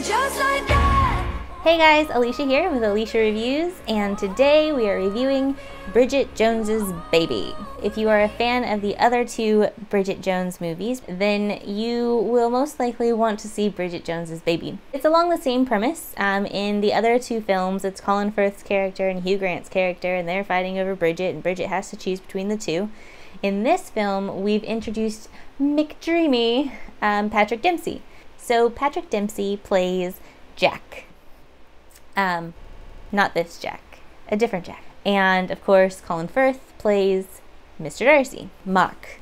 And just like that. Hey guys, Alicia here with Alicia Reviews, and today we are reviewing Bridget Jones's Baby. If you are a fan of the other two Bridget Jones movies, then you will most likely want to see Bridget Jones's Baby. It's along the same premise. In the other two films, it's Colin Firth's character and Hugh Grant's character, and they're fighting over Bridget, and Bridget has to choose between the two. In this film, we've introduced McDreamy, Patrick Dempsey. So Patrick Dempsey plays Jack. Not this Jack, a different Jack. And of course, Colin Firth plays Mr. Darcy, Mark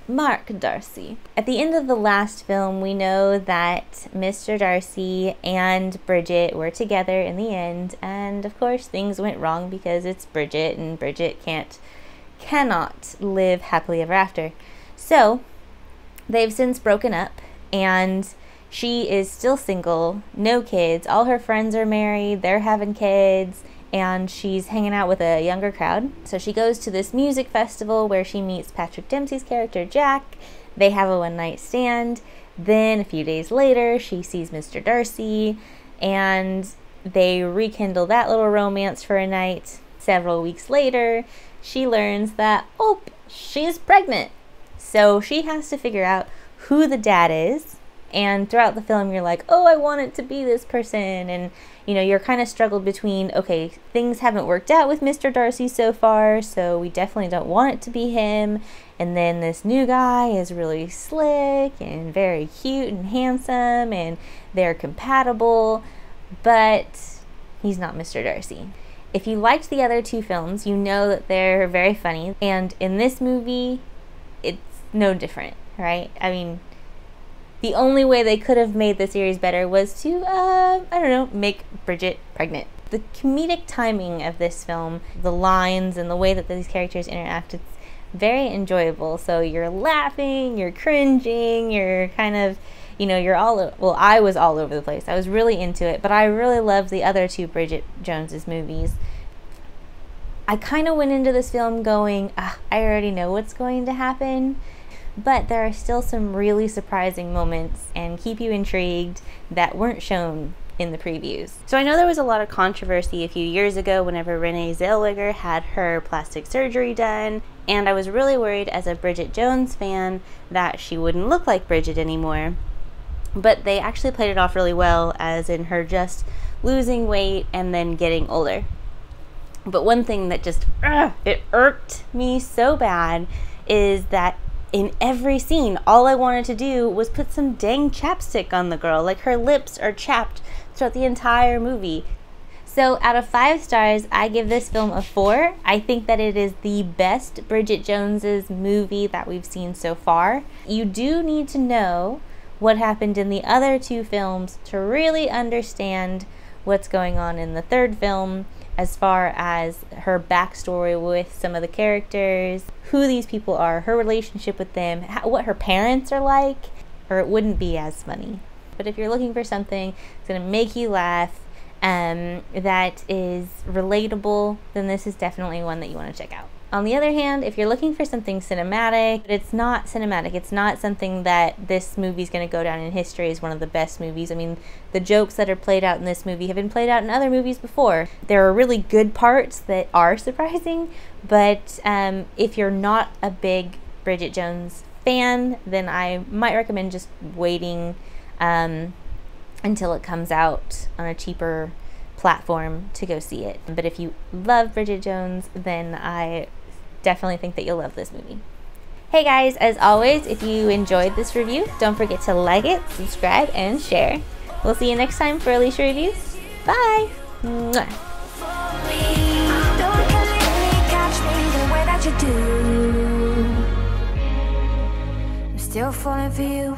Darcy. At the end of the last film, we know that Mr. Darcy and Bridget were together in the end, and of course things went wrong because it's Bridget, and Bridget cannot live happily ever after. So they've since broken up, and she is still single, no kids, all her friends are married, they're having kids, and she's hanging out with a younger crowd. So she goes to this music festival where she meets Patrick Dempsey's character, Jack. They have a one-night stand. Then a few days later, she sees Mr. Darcy, and they rekindle that little romance for a night. Several weeks later, she learns that, oh, she's pregnant. So she has to figure out who the dad is. And throughout the film, you're like, oh, I want it to be this person. And, you know, you're kind of struggled between, okay, things haven't worked out with Mr. Darcy so far, so we definitely don't want it to be him. And then this new guy is really slick and very cute and handsome, and they're compatible, but he's not Mr. Darcy. If you liked the other two films, you know that they're very funny. And in this movie, it's no different, right? I mean, the only way they could have made the series better was to, I don't know, make Bridget pregnant. The comedic timing of this film, the lines and the way that these characters interact, it's very enjoyable. So you're laughing, you're cringing, you're kind of, you know, you're all, well, I was all over the place. I was really into it, but I really loved the other two Bridget Jones's movies. I kind of went into this film going, I already know what's going to happen. But there are still some really surprising moments and keep you intrigued that weren't shown in the previews. So I know there was a lot of controversy a few years ago whenever Renee Zellweger had her plastic surgery done, and I was really worried as a Bridget Jones fan that she wouldn't look like Bridget anymore. But they actually played it off really well, as in her just losing weight and then getting older. But one thing that just, it irked me so bad is that in every scene, all I wanted to do was put some dang chapstick on the girl. Like, her lips are chapped throughout the entire movie. So out of 5 stars, I give this film a 4. I think that it is the best Bridget Jones's movie that we've seen so far. You do need to know what happened in the other two films to really understand what's going on in the third film, as far as her backstory with some of the characters, who these people are, her relationship with them, what her parents are like, or it wouldn't be as funny. But if you're looking for something that's gonna make you laugh, that is relatable, then this is definitely one that you wanna check out. On the other hand, if you're looking for something cinematic, but it's not cinematic, it's not something that this movie's going to go down in history as one of the best movies. I mean, the jokes that are played out in this movie have been played out in other movies before. There are really good parts that are surprising, but if you're not a big Bridget Jones fan, then I might recommend just waiting until it comes out on a cheaper platform to go see it. But if you love Bridget Jones, then I definitely think that you'll love this movie. Hey guys, as always, if you enjoyed this review, don't forget to like it, subscribe, and share. We'll see you next time for Alicia Reviews. Bye! Mwah. Still falling for you.